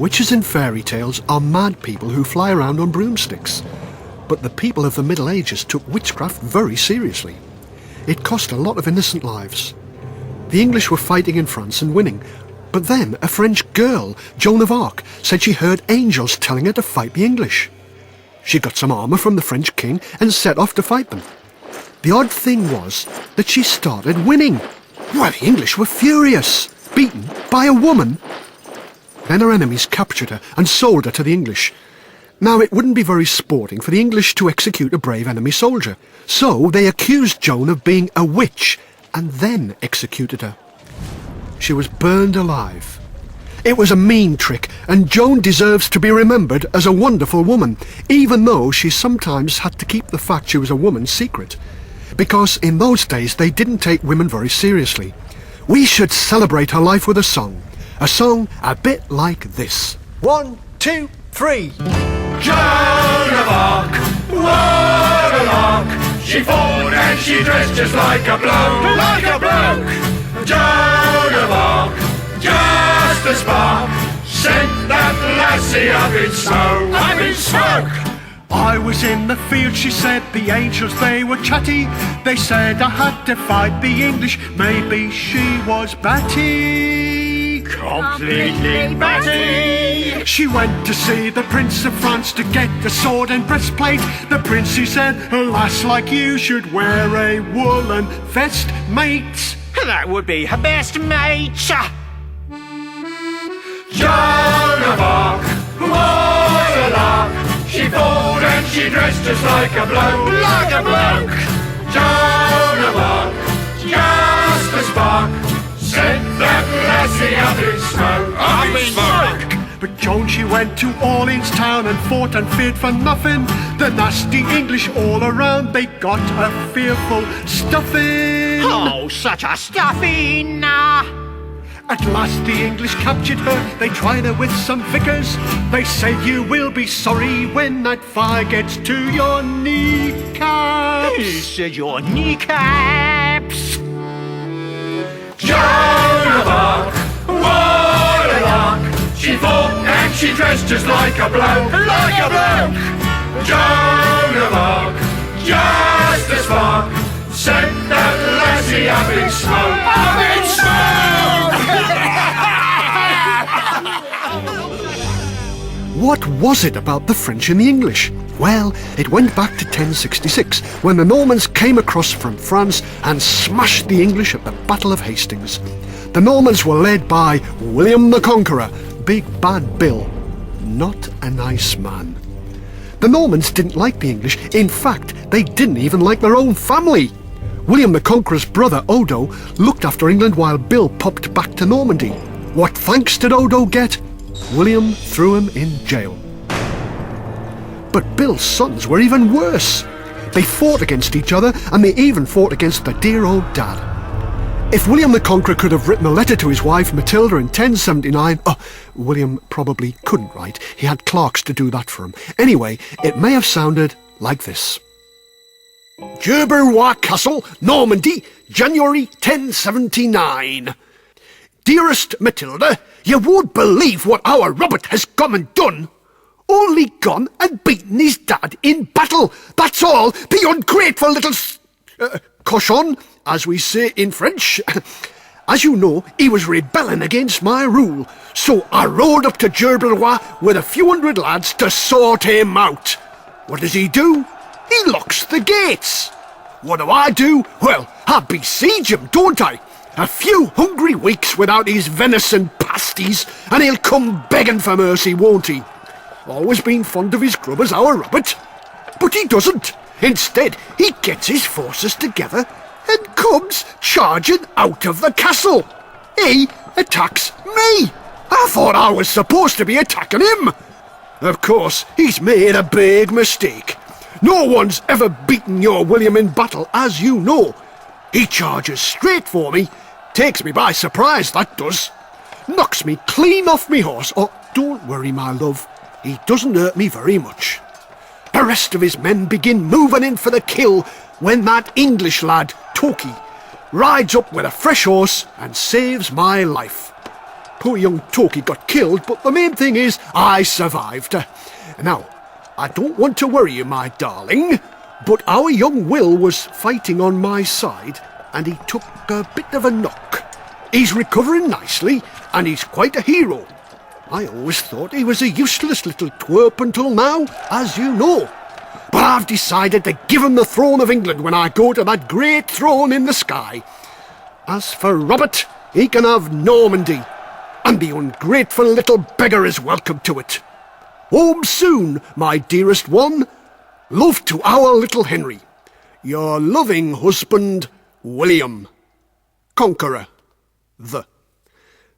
Witches in fairy tales are mad people who fly around on broomsticks. But the people of the Middle Ages took witchcraft very seriously. It cost a lot of innocent lives. The English were fighting in France and winning, but then a French girl, Joan of Arc, said she heard angels telling her to fight the English. She got some armour from the French king and set off to fight them. The odd thing was that she started winning. Well, the English were furious, beaten by a woman. Then her enemies captured her and sold her to the English. Now, it wouldn't be very sporting for the English to execute a brave enemy soldier, so they accused Joan of being a witch and then executed her. She was burned alive. It was a mean trick, and Joan deserves to be remembered as a wonderful woman, even though she sometimes had to keep the fact she was a woman secret. Because in those days they didn't take women very seriously. We should celebrate her life with a song a bit like this. 1, 2, 3. Joan of Arc, what a lark! She fought and she dressed just like a bloke, like a bloke. Joan of Arc, just a spark, sent that lassie up in smoke, up in smoke. I was in the field, she said, the angels, they were chatty. They said I had to fight the English, maybe she was batty. Completely batty. She went to see the Prince of France to get the sword and breastplate. The prince, he said, a lass like you should wear a woolen vest, mate. That would be her best mate. Joan of Arc, what a lark! She fought and she dressed just like a bloke, like a bloke. Joan of Arc, just a spark, sent that lassie up in smoke, up in smoke. But Joan, she went to Orleans town and fought and feared for nothing. The nasty English all around, they got a fearful stuffing. Oh, such a stuffing! At last the English captured her, they tried her with some vicars. They said you will be sorry when that fire gets to your kneecaps. He said your kneecaps. Joan of Arc, what a lark! She fought and she dressed just like a bloke, like a bloke. Joan of Arc, just a spark, sent that lassie up in smoke, up in smoke! What was it about the French and the English? Well, it went back to 1066, when the Normans came across from France and smashed the English at the Battle of Hastings. The Normans were led by William the Conqueror, Big Bad Bill. Not a nice man. The Normans didn't like the English. In fact, they didn't even like their own family. William the Conqueror's brother, Odo, looked after England while Bill popped back to Normandy. What thanks did Odo get? William threw him in jail. But Bill's sons were even worse. They fought against each other, and they even fought against their dear old dad. If William the Conqueror could have written a letter to his wife Matilda in 1079, William probably couldn't write. He had clerks to do that for him. Anyway, it may have sounded like this. Gerberrois Castle, Normandy, January 1079. Dearest Matilda, you won't believe what our Robert has come and done. Only gone and beaten his dad in battle. That's all. The ungrateful little cochon, as we say in French. As you know, he was rebelling against my rule, so I rode up to Gerberrois with a few hundred lads to sort him out. What does he do? He locks the gates. What do? Well, I besiege him, don't I? A few hungry weeks without his venison pasties, and he'll come begging for mercy, won't he? Always been fond of his grub as our Robert. But he doesn't. Instead, he gets his forces together and comes charging out of the castle. He attacks me. I thought I was supposed to be attacking him. Of course, he's made a big mistake. No one's ever beaten your William in battle, as you know. He charges straight for me, takes me by surprise, that does. Knocks me clean off me horse. Oh, don't worry, my love. He doesn't hurt me very much. The rest of his men begin moving in for the kill when that English lad, Toki, rides up with a fresh horse and saves my life. Poor young Toki got killed, but the main thing is I survived. Now, I don't want to worry you, my darling, but our young Will was fighting on my side, and he took a bit of a knock. He's recovering nicely, and he's quite a hero. I always thought he was a useless little twerp until now, as you know. But I've decided to give him the throne of England when I go to that great throne in the sky. As for Robert, he can have Normandy, and the ungrateful little beggar is welcome to it. Home soon, my dearest one. Love to our little Henry. Your loving husband, William. Conqueror.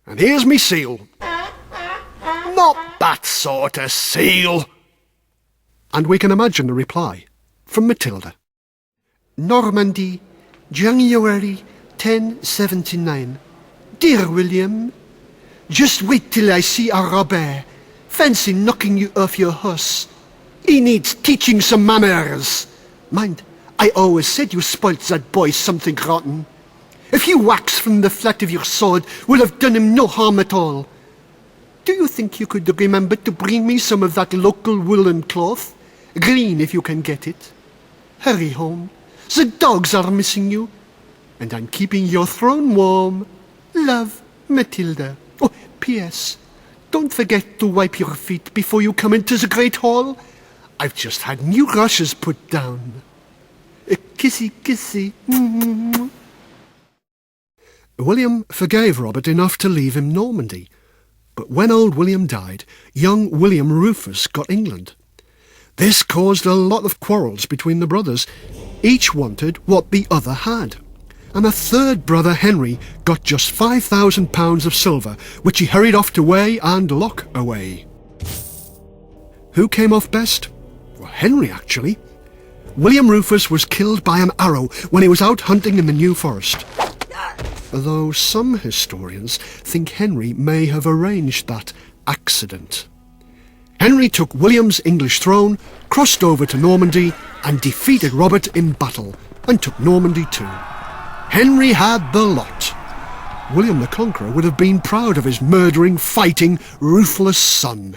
And here's me seal. Not that sort of seal. And we can imagine the reply from Matilda. Normandy, January 1079. Dear William, just wait till I see our Robert. Fancy knocking you off your horse. He needs teaching some manners. Mind, I always said you spoilt that boy something rotten. A few whacks from the flat of your sword would have done him no harm at all. Do you think you could remember to bring me some of that local woolen cloth? Green, if you can get it. Hurry home. The dogs are missing you. And I'm keeping your throne warm. Love, Matilda. Oh, P.S. Don't forget to wipe your feet before you come into the Great Hall. I've just had new rushes put down. Kissy, kissy. William forgave Robert enough to leave him Normandy. But when old William died, young William Rufus got England. This caused a lot of quarrels between the brothers. Each wanted what the other had. And a third brother, Henry, got just £5,000 of silver, which he hurried off to weigh and lock away. Who came off best? Well, Henry, actually. William Rufus was killed by an arrow when he was out hunting in the New Forest. Though some historians think Henry may have arranged that accident. Henry took William's English throne, crossed over to Normandy, and defeated Robert in battle, and took Normandy too. Henry had the lot. William the Conqueror would have been proud of his murdering, fighting, ruthless son.